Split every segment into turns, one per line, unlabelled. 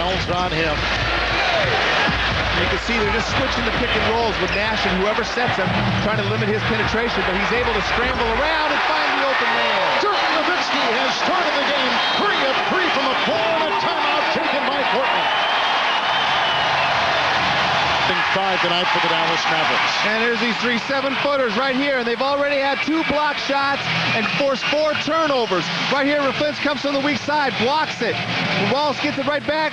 Wells on him.
You can see they're just switching the pick and rolls with Nash and whoever sets him, trying to limit his penetration, but he's able to scramble around and find the open man.
Dirk Nowitzki has started the game 3 of 3 from the floor, and a timeout taken by Portland. 5 tonight for the Dallas Mavericks.
And there's these 3 7-footers right here, and they've already had 2 block shots and forced 4 turnovers. Right here, Raflins comes from the weak side, blocks it. Wallace gets it right back.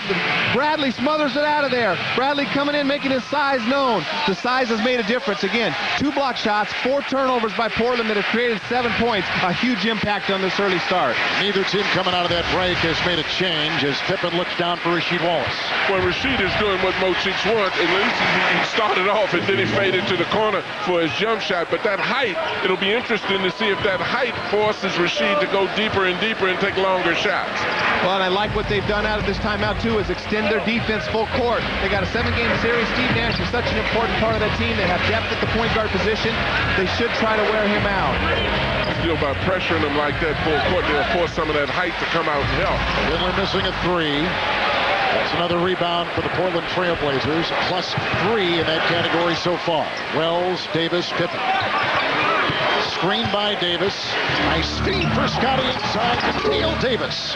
Bradley smothers it out of there. Bradley coming in, making his size known. The size has made a difference. Again, 2 block shots, 4 turnovers by Portland that have created 7 points. A huge impact on this early start.
Neither team coming out of that break has made a change as Pippen looks down for Rasheed Wallace.
Well, Rasheed is doing what most chicks want. At least he started off and then he faded to the corner for his jump shot. But that height, it'll be interesting to see if that height forces Rasheed to go deeper and deeper and take longer shots.
Well, and I like what they've done out of this timeout, too, is extend their defense full court. They got a 7-game series. Steve Nash is such an important part of that team. They have depth at the point guard position. They should try to wear him out.
By pressuring him like that full court, they'll force some of that height to come out and help.
Finley missing a 3. That's another rebound for the Portland Trailblazers, plus 3 in that category so far. Wells, Davis, Pippen. Screen by Davis. Nice feed for Scotty inside to Dale Davis.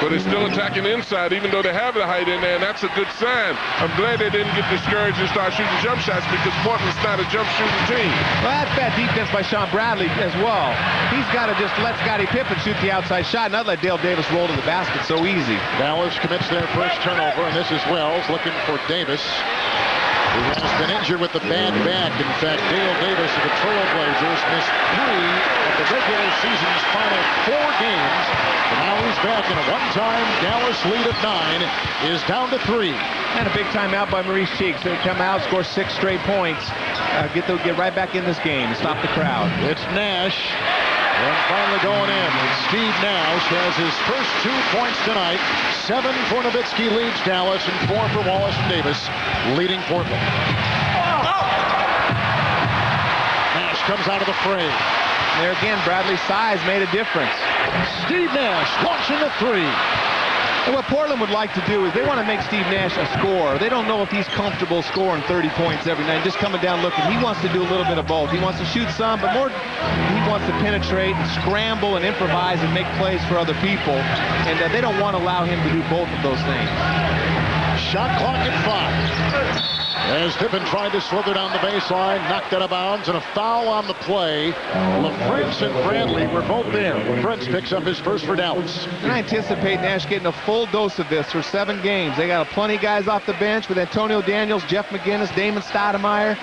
But they're still attacking inside, even though they have the height in there, and that's a good sign. I'm glad they didn't get discouraged and start shooting jump shots because Portland's not a jump shooting team.
Well, that's bad defense by Sean Bradley as well. He's got to just let Scottie Pippen shoot the outside shot, not let Dale Davis roll to the basket so easy.
Dallas commits their first turnover, and this is Wells looking for Davis, who has been injured with the bad back. In fact, Dale Davis of the Trailblazers missed 3 of the regular season's final 4 games. And now he's back in a one-time Dallas lead of 9 is down to 3.
And a big timeout by Maurice Cheeks. They come out, score 6 straight points, get right back in this game and stop the crowd.
It's Nash. And finally going in. And Steve Nash has his first 2 points tonight. 7 for Nowitzki leads Dallas, and 4 for Wallace and Davis leading Portland. Nash comes out of the fray.
There again, Bradley's size made a difference.
Steve Nash launching the 3.
And what Portland would like to do is they want to make Steve Nash a scorer. They don't know if he's comfortable scoring 30 points every night, just coming down looking. He wants to do a little bit of both. He wants to shoot some, but more he wants to penetrate and scramble and improvise and make plays for other people. And they don't want to allow him to do both of those things.
Shot clock at 5. As Pippen tried to slither down the baseline, knocked out of bounds, and a foul on the play. LaFrance and Bradley were both there. LaFrance picks up his first for Dallas.
And I anticipate Nash getting a full dose of this for 7 games. They got plenty of guys off the bench with Antonio Daniels, Jeff McGinnis, Damon Stoudemire.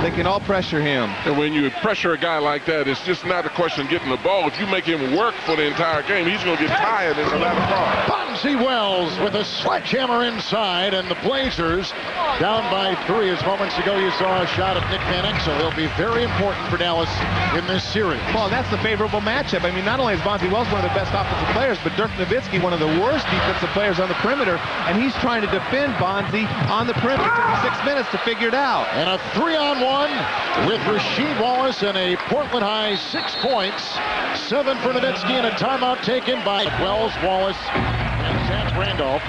They can all pressure him.
And when you pressure a guy like that, it's just not a question of getting the ball. If you make him work for the entire game, he's going to get tired in the latter part.
Bonzi Wells with a sledgehammer inside, and the Blazers down by 3. As moments ago you saw a shot of Nick Van Exel. He'll be very important for Dallas in this series.
Well, that's the favorable matchup. I mean, not only is Bonzi Wells one of the best offensive players, but Dirk Nowitzki, one of the worst defensive players on the perimeter, and he's trying to defend Bonzi on the perimeter. It took him 6 minutes to figure it out.
And a 3-on-1 with Rasheed Wallace and a Portland high 6 points. 7 for Nowitzki and a timeout taken by Wells, Wallace, and Zach Randolph.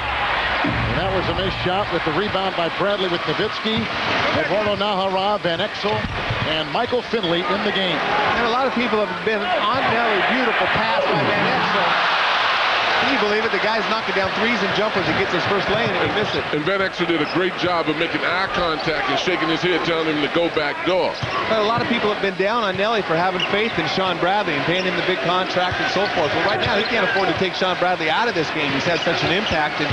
And that was a missed shot with the rebound by Bradley with Nowitzki, Eduardo Nahara, Van Exel, and Michael Finley in the game.
And a lot of people have been on Nelly. Beautiful pass by Van Exel. Can you believe it? The guy's knocking down threes and jumpers. He gets his first lane and he missed it.
And Van Exel did a great job of making eye contact and shaking his head, telling him to go back door.
But a lot of people have been down on Nelly for having faith in Sean Bradley and paying him the big contract and so forth. Well, right now, he can't afford to take Sean Bradley out of this game. He's had such an impact, and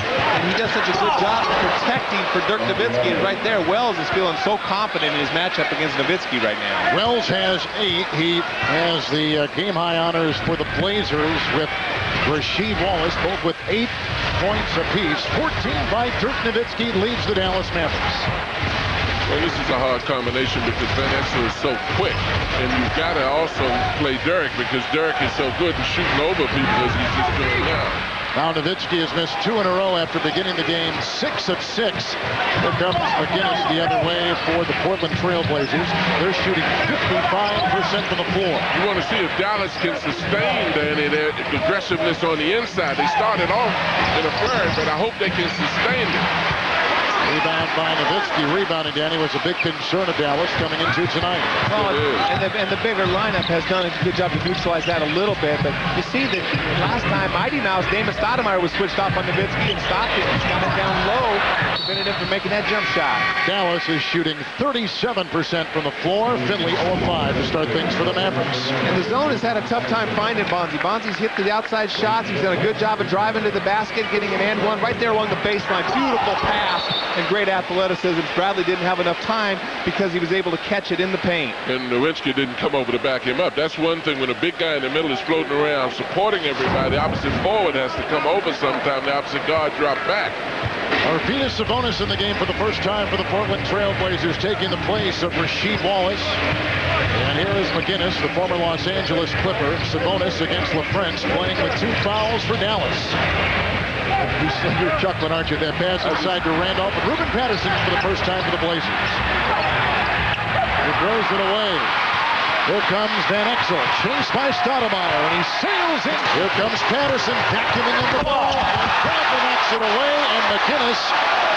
he does such a good job protecting for Dirk Nowitzki. And right there, Wells is feeling so confident in his matchup against Nowitzki right now.
Wells has 8. He has the game-high honors for the Blazers with Rasheed Wallace, both with 8 points apiece. 14 by Dirk Nowitzki leads the Dallas Mavericks.
Well, this is a hard combination because Van Exel is so quick. And you've got to also play Dirk because Dirk is so good at shooting over people as he's just doing now.
Now Nowitzki has missed 2 in a row after beginning the game 6 of 6. Here comes McGinnis the other way for the Portland Trailblazers. They're shooting 55% from the floor.
You want to see if Dallas can sustain their aggressiveness on the inside. They started off in a flurry, but I hope they can sustain it.
Rebound by Nowitzki. Rebounding, Danny, was a big concern of Dallas coming into tonight.
Well, and the bigger lineup has done a good job to neutralize that a little bit. But you see that last time, Mighty Mouse, Damon Stoudemire was switched off on Nowitzki and stopped it. He's got it down low, prevented him from making that jump shot.
Dallas is shooting 37% from the floor. Finley 0-5 to start things for the Mavericks.
And the zone has had a tough time finding Bonzi. Bonzi's hit the outside shots. He's done a good job of driving to the basket, getting an and one right there along the baseline. Beautiful pass. And great athleticism. Bradley didn't have enough time because he was able to catch it in the paint.
And Nowitzki didn't come over to back him up. That's one thing when a big guy in the middle is floating around supporting everybody. The opposite forward has to come over sometime. The opposite guard drop back.
Arvydas Sabonis in the game for the first time for the Portland Trailblazers, taking the place of Rasheed Wallace. And here is McGinnis, the former Los Angeles Clipper. Sabonis against LaFrentz, playing with 2 fouls for Dallas. You're chuckling, aren't you? That pass inside to Randolph. And Ruben Patterson for the first time for the Blazers. He throws it away. Here comes Van Exel, chased by Stoudemire, and he sails in. Here comes Patterson, vacuuming in the ball. And Bradley knocks it away, and McGinnis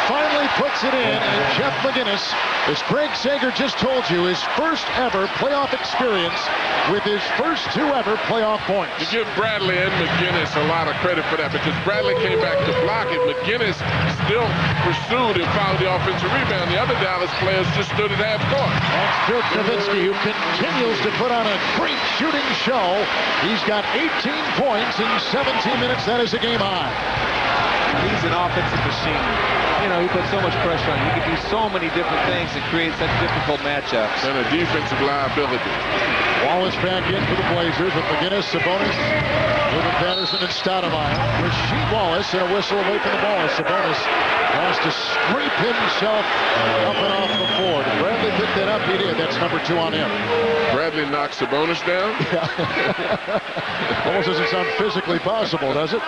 finally puts it in. And Jeff McGinnis, as Craig Sager just told you, his first ever playoff experience with his first 2 ever playoff points.
To give Bradley and McGinnis a lot of credit for that, because Bradley came back to block it. McGinnis still pursued and found the offensive rebound. The other Dallas players just stood at half court.
That's Dirk Nowitzki, who continues to put on a great shooting show. He's got 18 points in 17 minutes. That is a game high.
He's an offensive machine. You know, he puts so much pressure on. He can do so many different things and create such difficult matchups.
And a defensive liability.
Wallace back in for the Blazers with McGinnis, Sabonis, Ruben Patterson, and Stoudemire. Rasheed Wallace and a whistle away from the ball. Sabonis has to scrape himself up and off the floor. Did Bradley pick that up? He did. That's number 2 on him.
Bradley knocks Sabonis down?
Almost doesn't sound physically possible, does it?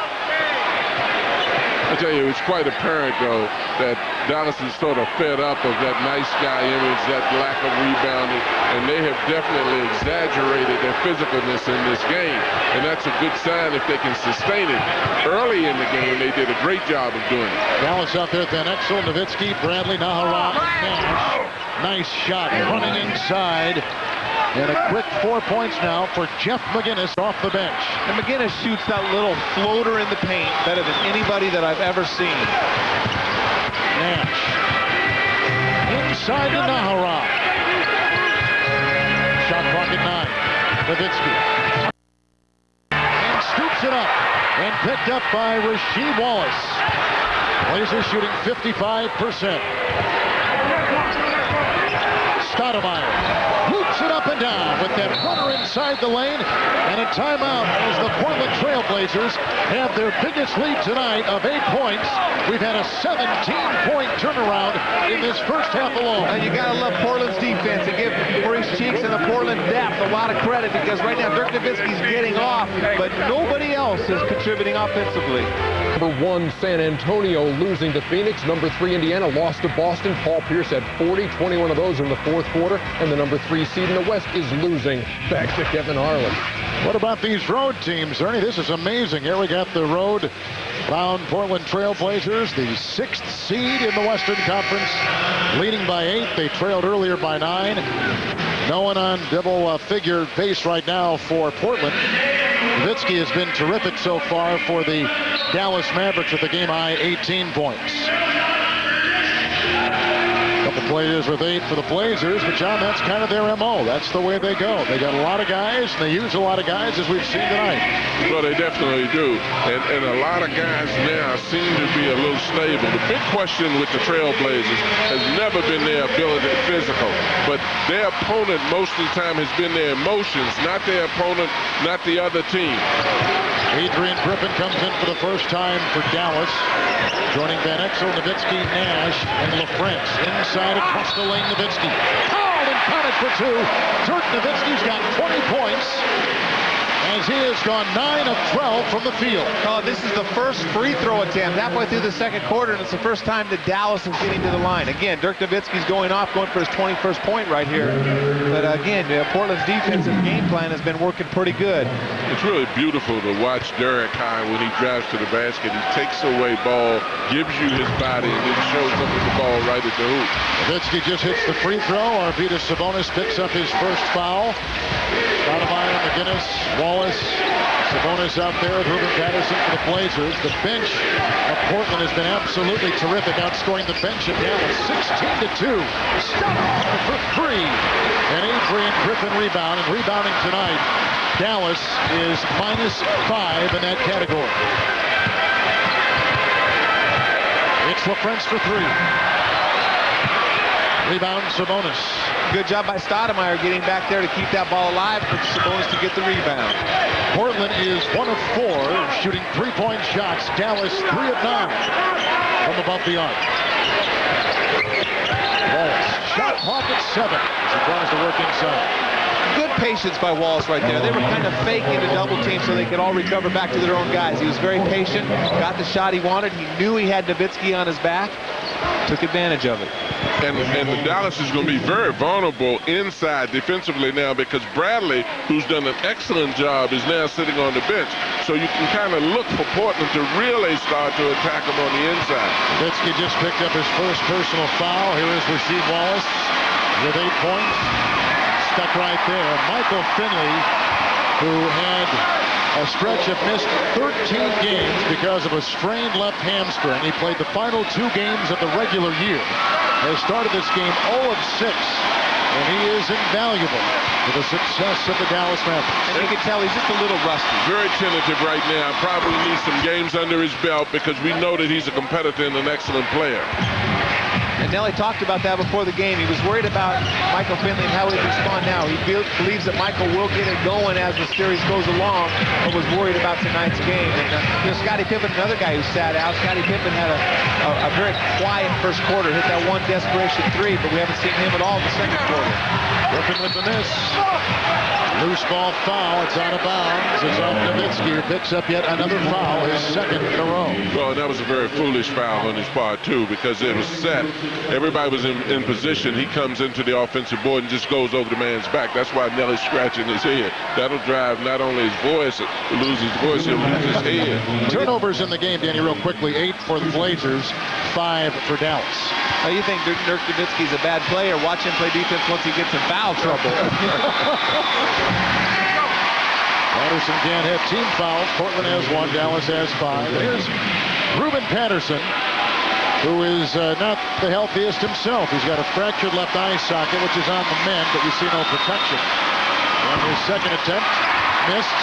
I tell you, it's quite apparent, though, that Dallas is sort of fed up of that nice guy image, that lack of rebounding, and they have definitely exaggerated their physicalness in this game, and that's a good sign if they can sustain it. Early in the game, they did a great job of doing it.
Dallas out there, Van Exel, Nowitzki, Bradley, Naharan, Nash. Nice shot running inside. And a quick 4 points now for Jeff McGinnis off the bench.
And McGinnis shoots that little floater in the paint better than anybody that I've ever seen.
Nash. Inside to Naharan. Shot clock at 9. Nowitzki. And scoops it up. And picked up by Rasheed Wallace. Blazers shooting 55%. Stoudemire loops it up and down with that runner inside the lane, and a timeout as the Portland Trailblazers have their biggest lead tonight of 8 points. We've had a 17-point turnaround in this first half alone.
And you gotta love Portland's defense and give Maurice Cheeks and the Portland depth a lot of credit, because right now Dirk Nowitzki's getting off, but nobody else is contributing offensively.
Number 1, San Antonio losing to Phoenix. Number 3, Indiana lost to Boston. Paul Pierce had 40, 21 of those in the 4th quarter. And the number 3 seed in the West is losing back to Kevin Harlan.
What about these road teams, Ernie? This is amazing. Here we got the road-bound Portland Trailblazers, the 6th seed in the Western Conference, leading by 8. They trailed earlier by 9. No one on double-figure pace right now for Portland. Nowitzki has been terrific so far for the Dallas Mavericks with a game-high 18 points. Couple players with 8 for the Blazers, but John, that's kind of their MO. That's the way they go. They got a lot of guys, and they use a lot of guys, as we've seen tonight.
Well, they definitely do. And a lot of guys now seem to be a little stable. The big question with the Trailblazers has never been their ability physical, but their opponent most of the time has been their emotions, not their opponent, not the other team.
Adrian Griffin comes in for the first time for Dallas, joining Van Exel, Nowitzki, Nash, and LaFrentz. Inside across the lane, Nowitzki. Called and counted for 2. Dirk Nowitzki's got 20 points. as he has gone 9 of 12 from the field.
Oh, this is the first free throw attempt halfway through the second quarter, and it's the first time that Dallas is getting to the line. Again, Dirk Nowitzki's going off, going for his 21st point right here. But again, Portland's defensive game plan has been working pretty good.
It's really beautiful to watch Derek High when he drives to the basket. He takes away ball, gives you his body, and then shows up with the ball right at the hoop.
Nowitzki just hits the free throw. Arvydas Sabonis picks up his first foul. Stoudemire, McGinnis, Wallace, Sabonis out there with Ruben Patterson for the Blazers. The bench of Portland has been absolutely terrific, outscoring the bench of Dallas 16-2. Stoudemire for 3. And Adrian Griffin rebound, and rebounding tonight, Dallas is -5 in that category. It's LaFrentz for 3. Rebound, Sabonis.
Good job by Stoudemire getting back there to keep that ball alive for Sabonis to get the rebound.
Portland is 1 of 4, shooting 3-point shots. Dallas 3 of 9 from above the arc. Wallace, shot clock at 7 as he tries to work inside.
Good patience by Wallace right there. They were kind of faking the double team so they could all recover back to their own guys. He was very patient, got the shot he wanted. He knew he had Nowitzki on his back, took advantage of it.
And Dallas is going to be very vulnerable inside defensively now because Bradley, who's done an excellent job, is now sitting on the bench. So you can kind of look for Portland to really start to attack him on the inside.
Nowitzki just picked up his first personal foul. Here is Rasheed Wallace with 8 points. Stuck right there. Michael Finley, who had a stretch of missed 13 games because of a strained left hamstring. He played the final 2 games of the regular year. Has started this game 0 of 6, and he is invaluable for the success of the Dallas Mavericks.
And you can tell he's just a little rusty.
Very tentative right now. Probably needs some games under his belt because we know that he's a competitor and an excellent player.
And Nelly talked about that before the game. He was worried about Michael Finley and how he'd respond now. He believes that Michael will get it going as the series goes along, but was worried about tonight's game. And Scottie Pippen, another guy who sat out. Scottie Pippen had a very quiet first quarter, hit that one desperation 3, but we haven't seen him at all in the second quarter.
Working with the miss. Loose ball foul. It's out of bounds. It's off Nowitzki, who picks up yet another foul, his second in a row.
Well, that was a very foolish foul on his part, too, because it was set. Everybody was in position. He comes into the offensive board and just goes over the man's back. That's why Nelly's scratching his head. That'll drive not only his voice, he'll lose his voice, he'll lose his head.
Turnovers in the game, Danny, real quickly. 8 for the Blazers, 5 for Dallas.
You think Dirk Nowitzki's a bad player? Watch him play defense once he gets in foul trouble.
Patterson can't have team fouls. Portland has 1, Dallas has 5. Here's Ruben Patterson, who is not the healthiest himself. He's got a fractured left eye socket, which is on the mend, but you see no protection. And his second attempt missed.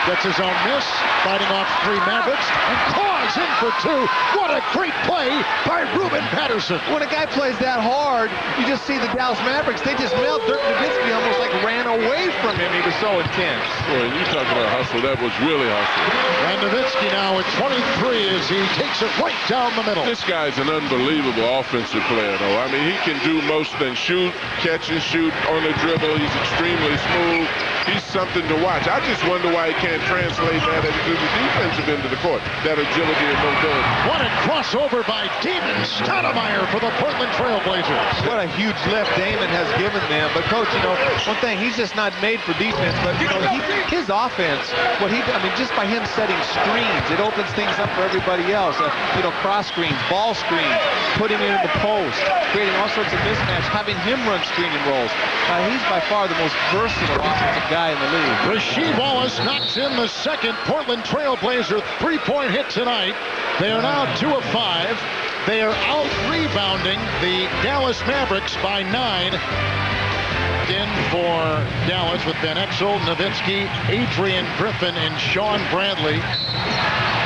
Gets his own miss, fighting off 3 Mavericks, and claws in for 2. What a great play by Ruben Patterson.
When a guy plays that hard, you just see the Dallas Mavericks. They just melt. Dirk Nowitzki almost like ran away from him. He was so intense.
Boy, you talk about hustle. That was really hustle.
And Nowitzki now at 23 as he takes it right down the middle.
This guy's an unbelievable offensive player, though. I mean, he can do most things. Shoot, catch and shoot on the dribble. He's extremely smooth. He's something to watch. I just wonder why he can't translate that into the defensive end of the court. That agility and mobility.
What a crossover by Damon Stoudemire for the Portland Trail Blazers.
What a huge lift Damon has given them. But Coach, one thing, he's just not made for defense, but his offense, just by him setting screens, it opens things up for everybody else. Cross screens, ball screens, putting it in the post, creating all sorts of mismatch, having him run screening rolls. He's by far the most versatile offensive guy in the league.
Rasheed Wallace knocks in the second Portland Trail Blazer 3-point hit tonight. They are now 2 of 5. They are out rebounding the Dallas Mavericks by 9. In for Dallas with Van Exel, Nowitzki, Adrian Griffin, and Sean Bradley.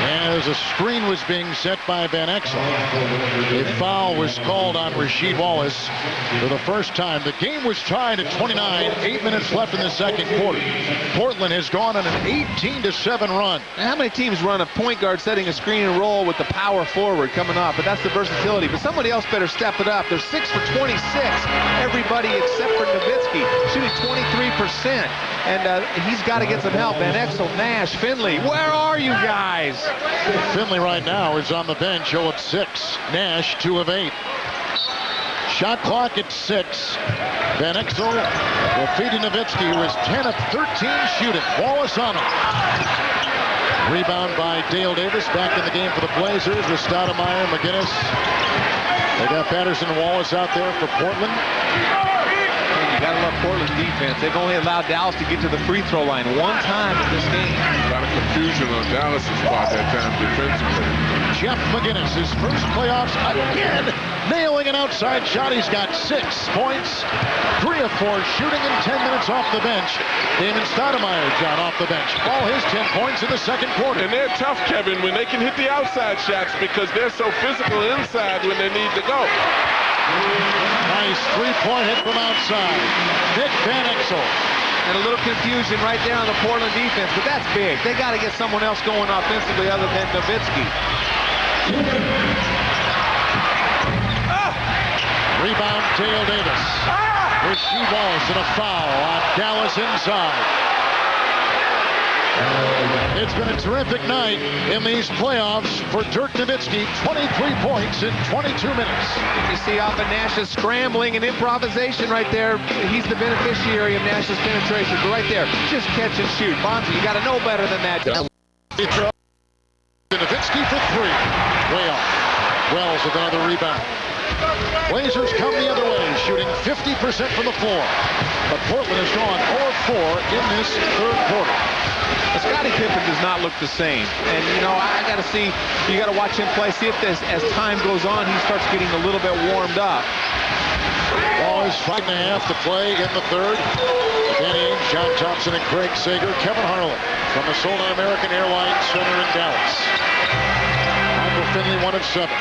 As a screen was being set by Van Exel, a foul was called on Rasheed Wallace for the first time. The game was tied at 29, 8 minutes left in the second quarter. Portland has gone on an 18-7 run.
Now, how many teams run a point guard setting a screen and roll with the power forward coming off? But that's the versatility. But somebody else better step it up. They're 6 for 26. Everybody except for Nowitzki shooting 23%. and he's got to get some help. Van Exel, Nash, Finley, where are you guys?
Finley right now is on the bench, 0 of 6. Nash, 2 of 8. Shot clock at 6. Van Exel will feed to Nowitzki, who is 10 of 13 shooting. Wallace on him. Rebound by Dale Davis. Back in the game for the Blazers with Stoudemire, McGinnis. They got Patterson and Wallace out there for Portland.
You gotta love Portland's defense. They've only allowed Dallas to get to the free throw line one time in this game.
A lot of confusion on Dallas' part that time defensively.
Jeff McGinnis, his first playoffs again, nailing an outside shot. He's got 6 points, 3 of 4 shooting in 10 minutes off the bench. Damon Stoudemire, John, off the bench. All his 10 points in the second quarter.
And they're tough, Kevin, when they can hit the outside shots because they're so physical inside when they need to go.
Nice three-point hit from outside. Nick Van Exel.
And a little confusion right there on the Portland defense, but that's big. They got to get someone else going offensively other than Nowitzki.
Rebound, Dale Davis. Rasheed Wallace and a foul on Dallas inside. It's been a terrific night in these playoffs for Dirk Nowitzki. 23 points in 22 minutes.
You see off of Nash's scrambling and improvisation right there. He's the beneficiary of Nash's penetration. But right there, just catch and shoot. Bonzi, you got to know better than that.
Nowitzki for 3. Way off. Wells with another rebound. Blazers come the other way, shooting 50% from the floor. But Portland has gone 0 of 4 in this third quarter.
Scottie Pippen does not look the same. And, you know, I got to see, you got to watch him play, see if this, as time goes on, he starts getting a little bit warmed up.
Wallace 5.5 to play in the third. Danny Ainge, John Thompson, and Craig Sager. Kevin Harlan from the Solon American Airlines Center in Dallas. Michael Finley, 1 of 7.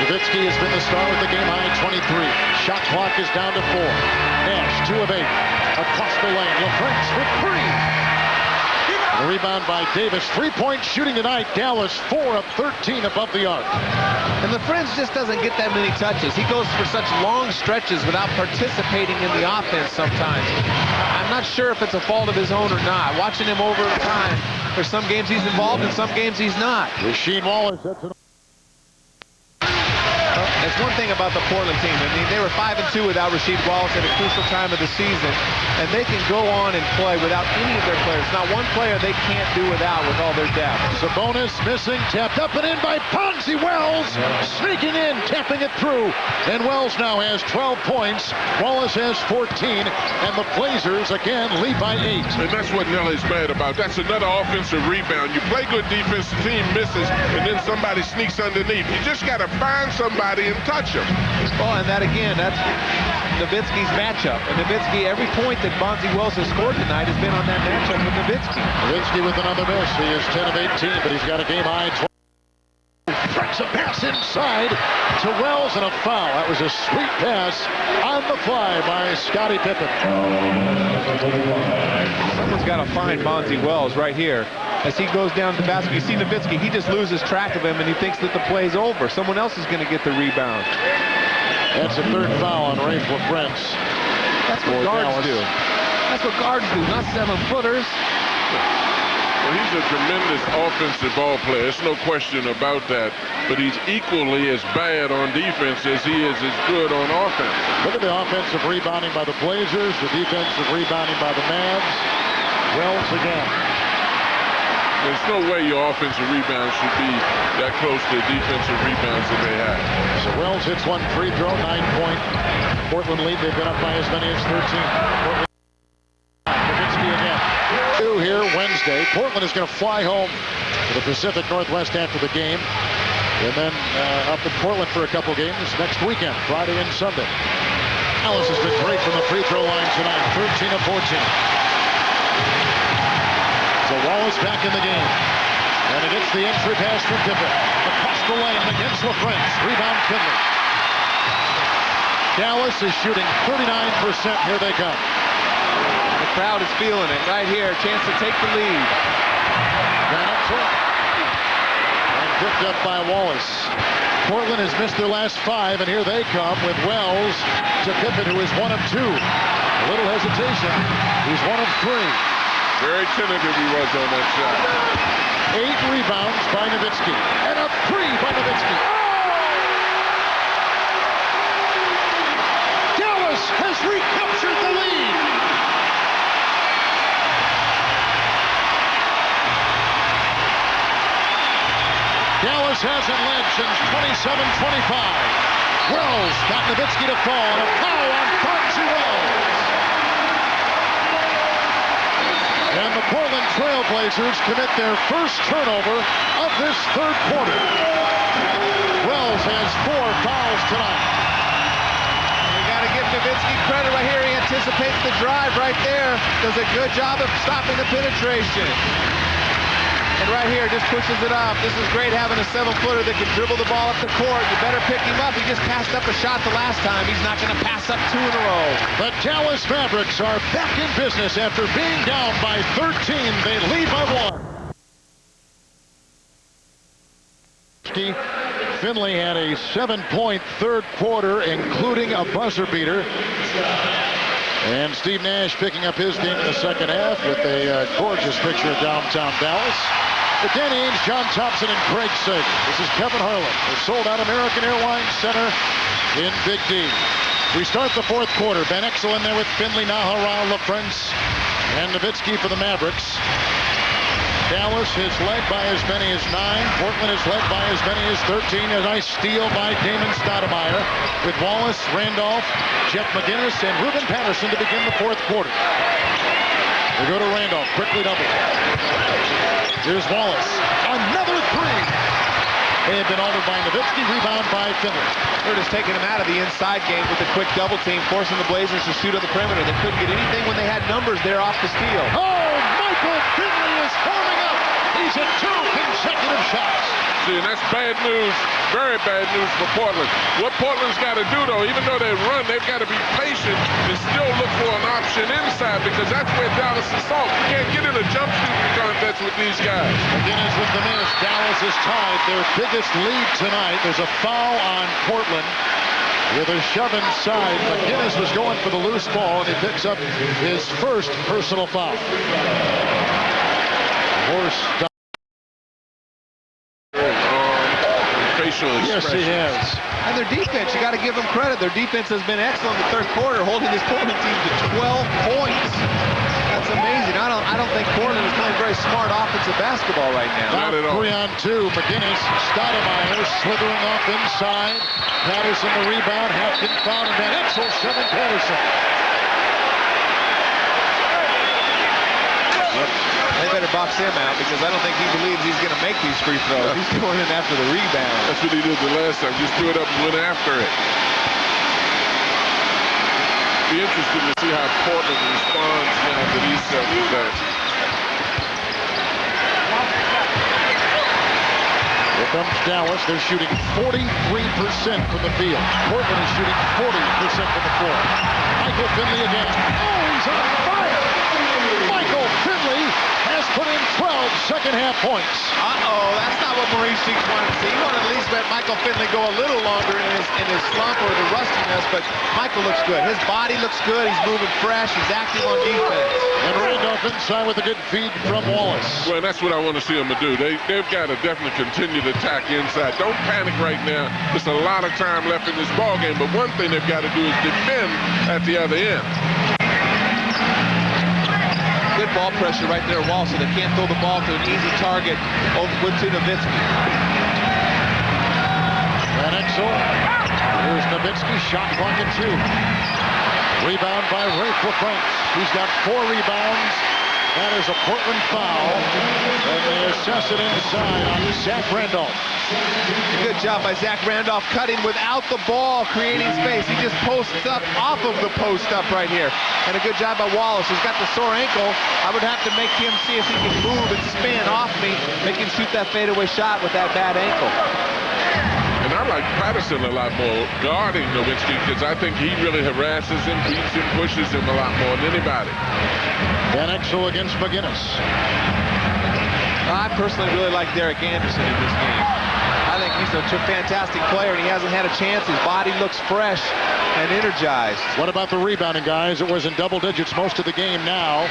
Nowitzki has been the star with the game-high 23. Shot clock is down to 4. Nash, 2 of 8. Across the lane, LaFrance with 3. The rebound by Davis. 3-point shooting tonight. Dallas 4 of 13 above the arc.
And LaFrance just doesn't get that many touches. He goes for such long stretches without participating in the offense sometimes. I'm not sure if it's a fault of his own or not. Watching him over time, there's some games he's involved in, some games he's not.
Rasheed Wallace.
That's one thing about the Portland team. I mean, they were 5-2 without Rasheed Wallace at a crucial time of the season, and they can go on and play without any of their players. Not one player they can't do without with all their depth.
Sabonis missing, tapped up and in by Ponzi. Wells sneaking in, tapping it through, and Wells now has 12 points. Wallace has 14, and the Blazers again lead by 8.
And that's what Nelly's mad about. That's another offensive rebound. You play good defense, the team misses, and then somebody sneaks underneath. You just got to find somebody and touch him.
Oh, and that again, that's Nowitzki's matchup. And Nowitzki, every point that Bonzi Wells has scored tonight has been on that matchup with Nowitzki.
Nowitzki with another miss. He is 10 of 18, but he's got a game-high 12. Breaks a pass inside to Wells and a foul. That was a sweet pass on the fly by Scottie Pippen.
Someone's got to find Bonzi Wells right here. As he goes down to the basket, you see Nowitzki, he just loses track of him and he thinks that the play's over. Someone else is going to get the rebound.
That's a third foul on Rafe LaFrance.
That's what guards do. That's what guards do, not 7-footers.
Well, he's a tremendous offensive ball player. There's no question about that. But he's equally as bad on defense as he is as good on offense.
Look at the offensive rebounding by the Blazers, the defensive rebounding by the Mavs. Wells again.
There's no way your offensive rebounds should be that close to the defensive rebounds that they have.
So Wells hits one free throw, 9-point Portland lead. They've been up by as many as 13. Nowitzki again. 2 here Wednesday. Portland is going to fly home to the Pacific Northwest after the game. And then up in Portland for a couple games next weekend, Friday and Sunday. Ellis has been great from the free throw line tonight, 13 of 14. So Wallace back in the game. And he gets the entry pass from Pippen. Across the lane against LaFrance. Rebound Finley. Dallas is shooting 39%. Here they come.
The crowd is feeling it right here. Chance to take the lead.
Van Exel. And picked up by Wallace. Portland has missed their last 5, and here they come with Wells to Pippen, who is 1 of 2. A little hesitation. He's 1 of 3.
Very tentative he was on that shot.
8 rebounds by Nowitzki. And a 3 by Nowitzki. Dallas has recaptured the lead. Dallas hasn't led since 27-25. Wells got Nowitzki to fall, and a foul on Fonzie Wells. And the Portland Trailblazers commit their first turnover of this third quarter. Wells has 4 fouls tonight.
You got to give Nowitzki credit right here. He anticipates the drive right there. Does a good job of stopping the penetration. And right here, just pushes it up. This is great having a 7-footer that can dribble the ball up the court. You better pick him up. He just passed up a shot the last time. He's not going to pass up 2 in a row. The
Dallas Mavericks are back in business after being down by 13. They lead by 1. Finley had a 7-point third quarter, including a buzzer beater. And Steve Nash picking up his game in the second half with a gorgeous picture of downtown Dallas. With Danny Ainge, John Thompson, and Craig Sager. This is Kevin Harlan. The sold-out American Airlines Center in Big D. We start the fourth quarter. Ben Exel in there with Finley, Nahara, LaFrance, and Nowitzki for the Mavericks. Dallas is led by as many as 9. Portland is led by as many as 13. A nice steal by Damon Stoudemire with Wallace, Randolph, Jeff McGinnis, and Ruben Patterson to begin the fourth quarter. They go to Randolph, quickly double. Here's Wallace. Another 3. They had been altered by Nowitzki, rebound by Finley.
They're just taking him out of the inside game with a quick double team, forcing the Blazers to shoot on the perimeter. They couldn't get anything when they had numbers there off the steal.
Oh, Michael Finley is forming up. He's at 2 consecutive shots.
See, and that's bad news, very bad news for Portland. What Portland's got to do, though, even though they run, they've got to be patient and still look for an option inside, because that's where Dallas is soft. You can't get in a jump shooting contest with these guys.
McGinnis with the miss. Dallas is tied their biggest lead tonight. There's a foul on Portland with a shove inside. McGinnis was going for the loose ball, and he picks up his first personal foul. Horse. Yes, he has.
And their defense, you got to give them credit. Their defense has been excellent in the third quarter, holding this Portland team to 12 points. That's amazing. I don't think Portland is playing very smart offensive basketball right now.
Not at all.
3 on 2. McGinnis, Stoudemire slithering off inside. Patterson the rebound. Hampton fouled, and Van Exel shoving Patterson.
They better box him out, because I don't think he believes he's going to make these free throws. He's going in after the rebound.
That's what he did the last time. Just threw it up and went after it. Be interesting to see how Portland responds now to these circumstances.
Here comes Dallas. They're shooting 43% from the field. Portland is shooting 40% from the floor. Michael Finley again. Oh, he's on fire! Michael Finley has put in 12 second-half points.
Uh-oh, that's not what Maurice Cheeks wanted to see. He wanted at least let Michael Finley go a little longer in his slump or the rustiness, but Michael looks good. His body looks good. He's moving fresh. He's active on defense.
And Randolph inside with a good feed from Wallace.
Well, that's what I want to see them do. They've got to definitely continue to attack inside. Don't panic right now. There's a lot of time left in this ball game, but one thing they've got to do is defend at the other end.
Good ball pressure right there, Wall, so they can't throw the ball to an easy target over to Nowitzki.
Van Exel. Here's Nowitzki, shot clock at 2. Rebound by Rafe LaFrance. He's got 4 rebounds. That is a Portland foul. And they assess it inside on Zach Randolph.
Good job by Zach Randolph cutting without the ball, creating space. He just posts up off of the post up right here. And a good job by Wallace, who's got the sore ankle. I would have to make him see if he can move and spin off me, make him shoot that fadeaway shot with that bad ankle.
And I like Patterson a lot more guarding Nowitzki, because I think he really harasses him, beats him, pushes him a lot more than anybody.
Van Exel against McGinnis.
I personally really like Derek Anderson in this game. I think he's He's a fantastic player, and he hasn't had a chance. His body looks fresh and energized.
What about the rebounding, guys? It was in double digits most of the game now.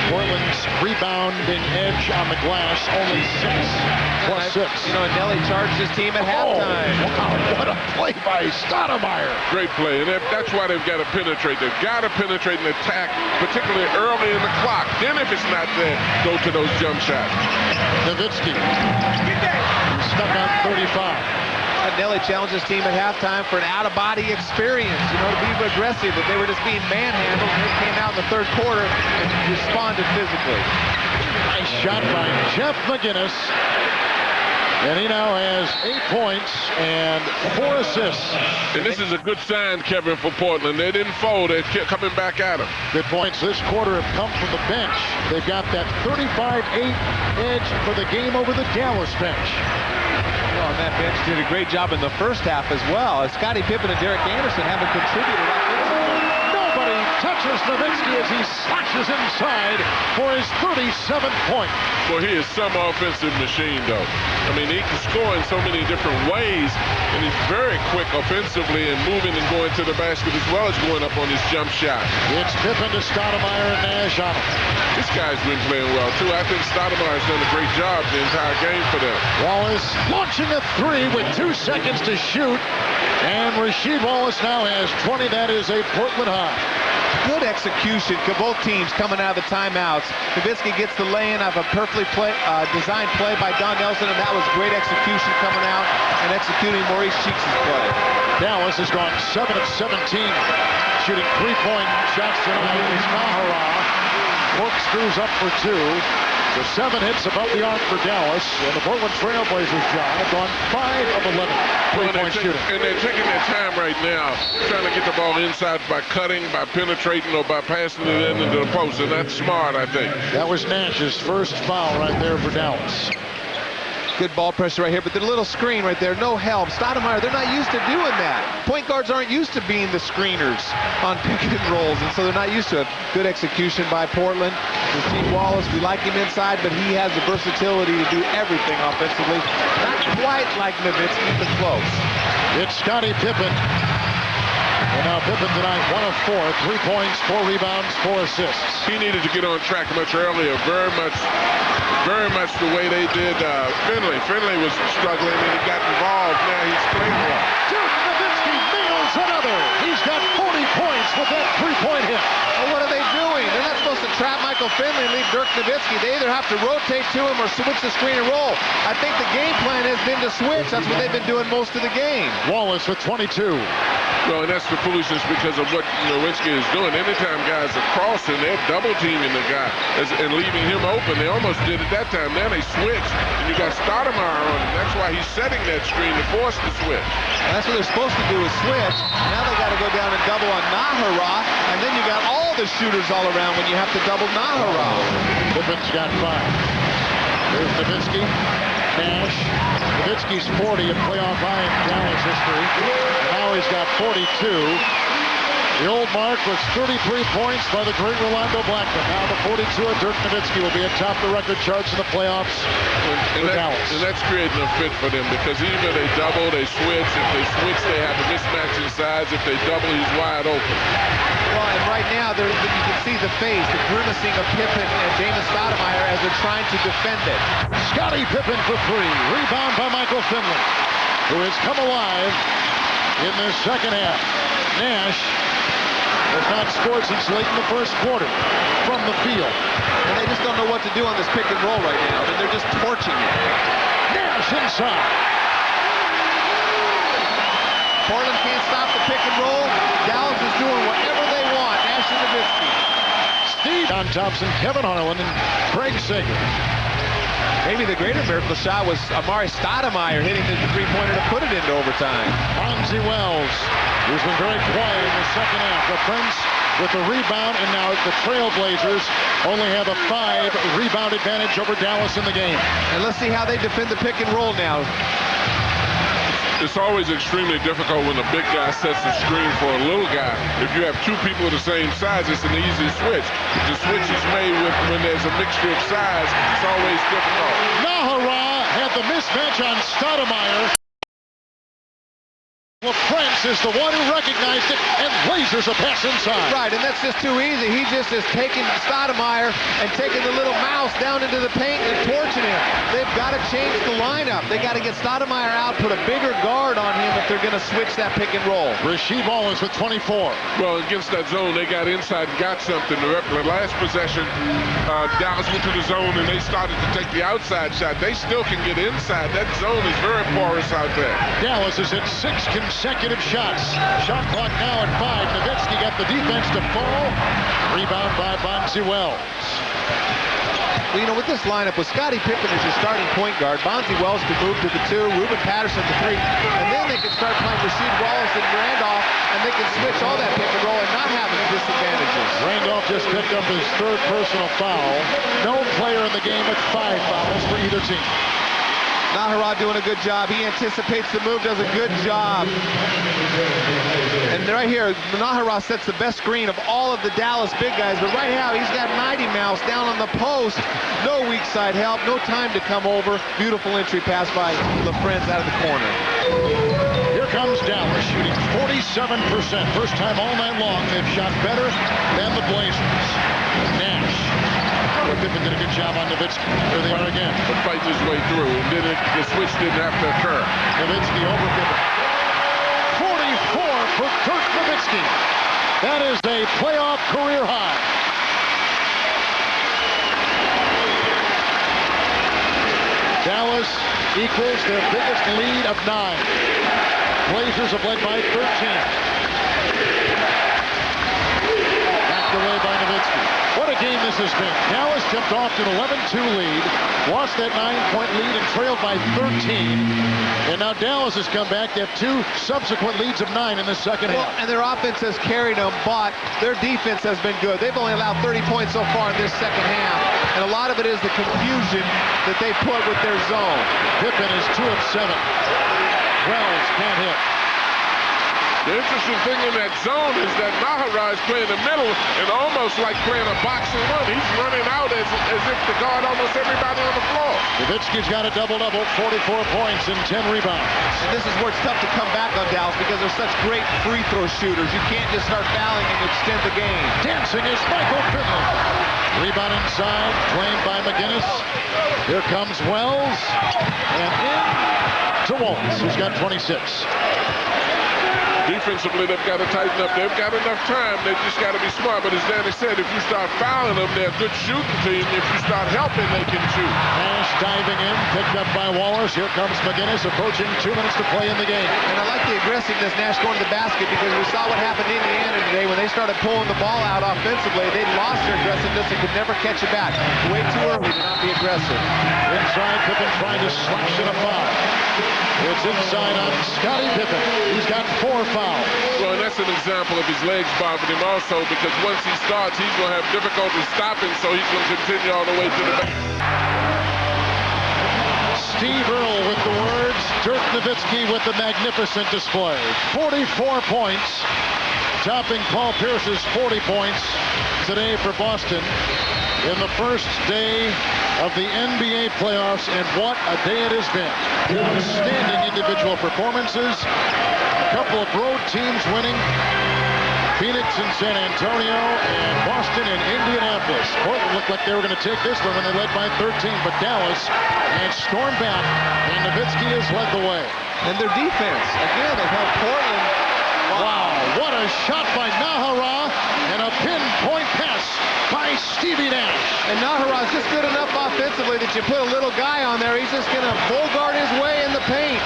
Portland's rebounding edge on the glass, only 6+6.
You know, and Nelly charged his team at halftime.
Wow, what a play by Stoudemire.
Great play, and that's why they've got to penetrate. They've got to penetrate and attack, particularly early in the clock. Then if it's not there, go to those jump shots.
Nowitzki. He's stuck on 35.
Nelly challenged his team at halftime for an out-of-body experience, you know, to be aggressive, that they were just being manhandled, and they came out in the third quarter and responded physically.
Nice shot by Jeff McGinnis. And he now has 8 points and 4 assists.
And this is a good sign, Kevin, for Portland. They didn't fold. They kept coming back at him.
Good points this quarter have come from the bench. They've got that 35-8 edge for the game over the Dallas bench.
Well, and that bench did a great job in the first half as well. Scottie Pippen and Derek Anderson haven't contributed offensively.
Nobody touches Nowitzki as he slashes inside for his 37th point.
Well, he is some offensive machine, though. I mean, he can score in so many different ways, and he's very quick offensively and moving and going to the basket as well as going up on his jump shot.
It's Pippen to Stoudemire and Nash on him.
This guy's been playing well, too. I think Stoudemire's done a great job the entire game for them.
Wallace launching a 3 with 2 seconds to shoot. And Rasheed Wallace now has 20. That is a Portland high.
Good execution, both teams coming out of the timeouts. Nowitzki gets the lay-in of a perfectly designed play by Don Nelson, and that was great execution coming out and executing Maurice Cheeks' play.
Dallas has gone 7 of 17, shooting 3-point shots tonight. Is Nahara. Corkscrews up for 2. The 7 hits above the arc for Dallas, and the Portland Trailblazers, John, have gone 5 of 11 3-point shooting.
And they're taking their time right now, trying to get the ball inside by cutting, by penetrating, or by passing it into the post, and that's smart, I think.
That was Nash's first foul right there for Dallas.
Good ball pressure right here, but the little screen right there, no help. Stoudemire, they're not used to doing that. Point guards aren't used to being the screeners on pick and rolls, and so they're not used to it. Good execution by Portland. Rasheed Wallace, we like him inside, but he has the versatility to do everything offensively. Not quite like Nowitzki, but close.
It's Scottie Pippen. And now Pippen tonight, 1 of 4, 3 points, 4 rebounds, 4 assists.
He needed to get on track much earlier, very much the way they did Finley. Finley was struggling and he got involved. Now he's playing well.
Dirk Nowitzki nails another. He's got 40 points with that 3-point hit.
Well, what are they doing? They're not supposed to trap Michael Finley and leave Dirk Nowitzki. They either have to rotate to him or switch the screen and roll. I think the game plan has been to switch. That's what they've been doing most of the game.
Wallace with 22.
Well, and that's the foolishness because of what Nowitzki is doing. Anytime guys are crossing, they're double-teaming the guy and leaving him open. They almost did it that time. Now they switch, and you got Stoudemire on him. That's why he's setting that screen to force the switch.
And that's what they're supposed to do is switch. Now they got to go down and double on Nahara, and then you got all the shooters all around when you have to double Nahara.
Pippen's got 5. There's Nowitzki, Nash. Nowitzki's 40 in playoff high in Dallas history. Now he's got 42. The old mark was 33 points by the great Rolando Blackman. Now the 42 of Dirk Nowitzki will be atop the record charts in the playoffs for Dallas.
And that's creating a fit for them because even if they double, they switch. If they switch, they have a mismatch in size. If they double, he's wide open.
Well, and right now, you can see the face, the grimacing of Pippen and Damon Stoudemire as they're trying to defend it.
Scottie Pippen for 3. Rebound by Michael Finley, who has come alive in this second half. Nash has not scored since late in the first quarter from the field.
And they just don't know what to do on this pick and roll right now. They're just torching it.
Nash inside.
Portland can't stop the pick and roll. Dallas is doing whatever they want. Nash and Nowitzki.
Steve, John Thompson, Kevin Harlan, and Craig Sager.
Maybe the greater miracle shot was Amari Stoudemire hitting the three-pointer to put it into overtime.
Fonzie Wells, who's been very quiet in the second half. The Prince with the rebound, and now the Trailblazers only have a 5 rebound advantage over Dallas in the game.
And let's see how they defend the pick and roll now.
It's always extremely difficult when a big guy sets the screen for a little guy. If you have 2 people the same size, it's an easy switch. The switch is made when there's a mixture of size. It's always difficult.
Nahara had the mismatch on Stoudemire. is the one who recognized it and lasers a pass inside.
Right, and that's just too easy. He just is taking Stoudemire and taking the little mouse down into the paint and torching him. They've got to change the lineup. They got to get Stoudemire out, put a bigger guard on him if they're going to switch that pick and roll.
Rasheed Wallace with 24.
Well, against that zone, they got inside and got something. The last possession, Dallas went to the zone and they started to take the outside shot. They still can get inside. That zone is very porous out there.
Dallas has hit 6 consecutive shots. Shot clock now at 5. Nowitzki got the defense to fall. Rebound by Bonzi Wells.
Well, you know, with this lineup, with Scottie Pippen as your starting point guard, Bonzi Wells could move to the 2, Ruben Patterson to 3, and then they could start playing Rasheed Wallace and Randolph, and they can switch all that pick and roll and not have any disadvantages.
Randolph just picked up his 3rd personal foul. No player in the game with 5 fouls for either team.
Nahara doing a good job. He anticipates the move, does a good job. And right here, Nahara sets the best screen of all of the Dallas big guys, but right now he's got Mighty Mouse down on the post. No weak side help, no time to come over. Beautiful entry pass by LaFrentz out of the corner.
Here comes Dallas shooting 47%. First time all night long they've shot better than the Blazers. Nash. Pippen did a good job on Nowitzki. Here they are again.
But fighting his way through, and then the switch didn't have to occur.
Nowitzki over Pippen. 44 for Dirk Nowitzki. That is a playoff career high. Dallas equals their biggest lead of 9. Blazers have led by 13. Backed away by Nowitzki. What a game this has been. Dallas jumped off to an 11-2 lead, lost that 9-point lead and trailed by 13. And now Dallas has come back. They have 2 subsequent leads of 9 in the second half.
And their offense has carried them, but their defense has been good. They've only allowed 30 points so far in this second half. And a lot of it is the confusion that they put with their zone.
Pippen is 2 of 7. Wells can't hit.
The interesting thing in that zone is that Nahara is playing the middle and almost like playing a boxing one. He's running out as if to guard almost everybody on the floor.
Nowitzki's got a double-double, 44 points and 10 rebounds.
And this is where it's tough to come back on Dallas because they're such great free throw shooters. You can't just start fouling and extend the game.
Dancing is Michael Pippen. Rebound inside, claimed by McGinnis. Here comes Wells. And in to Wallace, who's got 26.
Defensively, they've got to tighten up. They've got enough time. They've just got to be smart. But as Danny said, if you start fouling them, they're a good shooting team. If you start helping, they can shoot.
Nash diving in, picked up by Wallace. Here comes McGinnis, approaching 2 minutes to play in the game.
And I like the aggressiveness, Nash going to the basket, because we saw what happened in Indiana today when they started pulling the ball out offensively. They lost their aggressiveness and could never catch it back. Way too early to not be aggressive.
Inside, Pippen trying to slash in a foul. It's inside on Scottie Pippen. He's got 4 fouls.
Well, and that's an example of his legs bothering him also, because once he starts, he's going to have difficulty stopping, so he's going to continue all the way to the back.
Steve Earle with the words, Dirk Nowitzki with the magnificent display. 44 points, topping Paul Pierce's 40 points today for Boston in the first day of the NBA playoffs, and what a day it has been. Outstanding individual performances, a couple of road teams winning, Phoenix and San Antonio, and Boston and Indianapolis. Portland looked like they were going to take this one when they led by 13, but Dallas had stormed back, and Nowitzki has led the way.
And their defense, again, they held Portland.
Wow, what a shot by Nahara, and a pinpoint pass by Stevie Nash.
And Nahara's just good enough offensively that you put a little guy on there, he's just going to bogart his way in the paint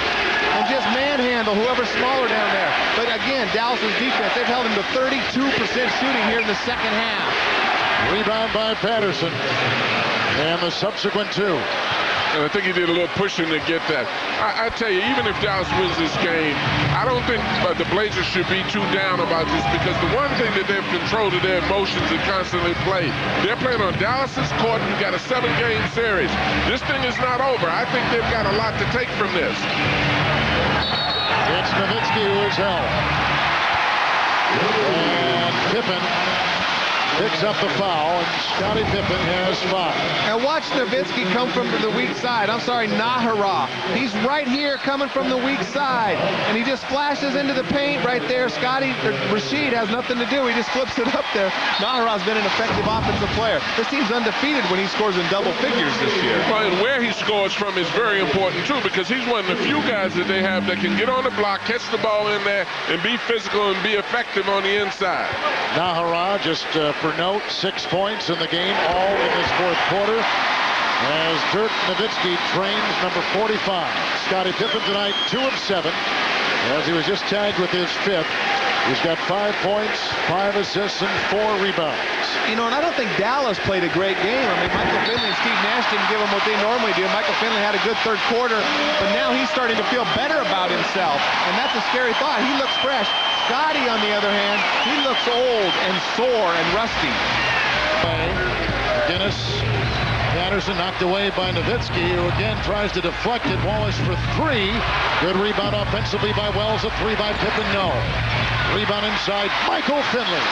and just manhandle whoever's smaller down there. But again, Dallas's defense, they've held him to 32% shooting here in the second half.
Rebound by Patterson, and the subsequent 2.
And I think he did a little pushing to get that. I tell you, even if Dallas wins this game, I don't think the Blazers should be too down about this, because the one thing that they've controlled are their emotions and constantly play. They're playing on Dallas's court. You've got a 7-game series. This thing is not over. I think they've got a lot to take from this.
It's Nowitzki who is held. And Pippen picks up the foul, and Scottie Pippen has 5.
And watch Nowitzki come from the weak side. I'm sorry, Nahara. He's right here coming from the weak side. And he just flashes into the paint right there. Rasheed has nothing to do. He just flips it up there. Nahara's been an effective offensive player. This team's undefeated when he scores in double figures this year.
Well, and where he scores from is very important, too, because he's one of the few guys that they have that can get on the block, catch the ball in there, and be physical and be effective on the inside.
Nahara, just for note, 6 points in the game, all in this fourth quarter, as Dirk Nowitzki trains number 45. Scottie Pippen tonight, 2 of 7, as he was just tagged with his 5th. He's got 5 points, 5 assists, and 4 rebounds.
You know, and I don't think Dallas played a great game. I mean, Michael Finley and Steve Nash didn't give him what they normally do. Michael Finley had a good third quarter, but now he's starting to feel better about himself, and that's a scary thought. He looks fresh. Scottie, on the other hand, he looks old and sore and rusty.
Dennis Patterson knocked away by Nowitzki, who again tries to deflect it. Wallace for 3. Good rebound offensively by Wells. A 3 by Pippen, no. Rebound inside, Michael Finley.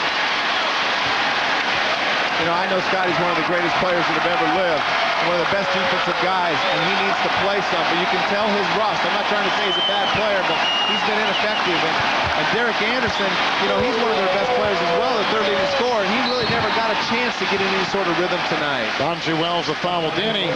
You know, I know Scottie's one of the greatest players that have ever lived, one of the best defensive guys, and he needs to play some, but you can tell his rust. I'm not trying to say he's a bad player, but he's been ineffective. And Derek Anderson, you know, he's one of their best players as well, the third leading scorer, and he really never got a chance to get in any sort of rhythm tonight.
Bonji Wells, the foul. Danny.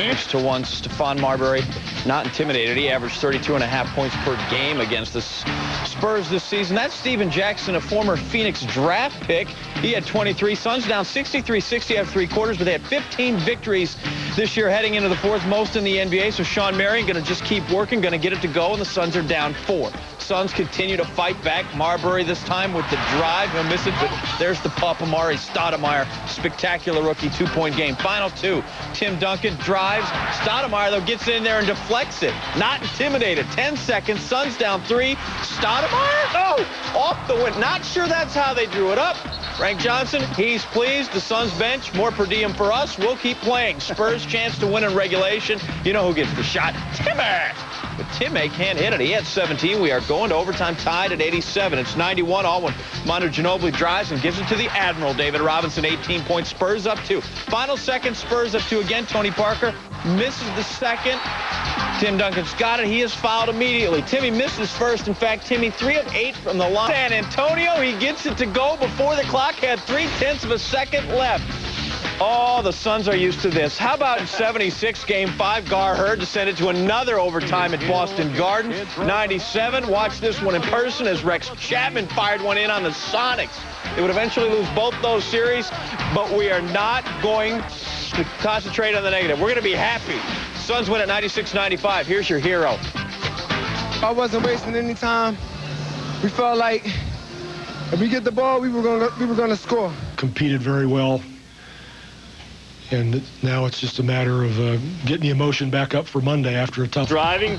2-1, Stephon Marbury, not intimidated. He averaged 32.5 points per game against the Spurs this season. That's Steven Jackson, a former Phoenix draft pick. He had 23. Suns down 63-60 after 3 quarters, but they had 15 victories this year heading into the fourth, most in the NBA. So Sean Marion going to just keep working, going to get it to go, and the Suns are down 4. Suns continue to fight back. Marbury this time with the drive. He'll miss it, but there's the pop. Amari Stoudemire, spectacular rookie 2-point game. Final 2. Tim Duncan drives. Stoudemire, though, gets in there and deflects it. Not intimidated. 10 seconds. Suns down 3. Stoudemire? No! Off the wind. Not sure that's how they drew it up. Frank Johnson, he's pleased. The Suns bench, more per diem for us. We'll keep playing. Spurs chance to win in regulation. You know who gets the shot? Timmy! But Timmy can't hit it. He had 17. We are going to overtime tied at 87. It's 91 all when Manu Ginobili drives and gives it to the Admiral. David Robinson, 18 points. Spurs up 2. Final second, Spurs up 2 again. Tony Parker misses the second. Tim Duncan's got it. He is fouled immediately. Timmy misses first. In fact, Timmy 3 of 8 from the line. San Antonio, he gets it to go before the clock had 0.3 of a second left. Oh, the Suns are used to this. How about in 76, Game 5, Gar Hurd to send it to another overtime at Boston Garden. 97, watch this one in person as Rex Chapman fired one in on the Sonics. They would eventually lose both those series, but we are not going to concentrate on the negative. We're going to be happy. Suns win at 96-95. Here's your hero.
I wasn't wasting any time. We felt like if we get the ball, we were going to score.
Competed very well. And now it's just a matter of getting the emotion back up for Monday after a tough...
Driving.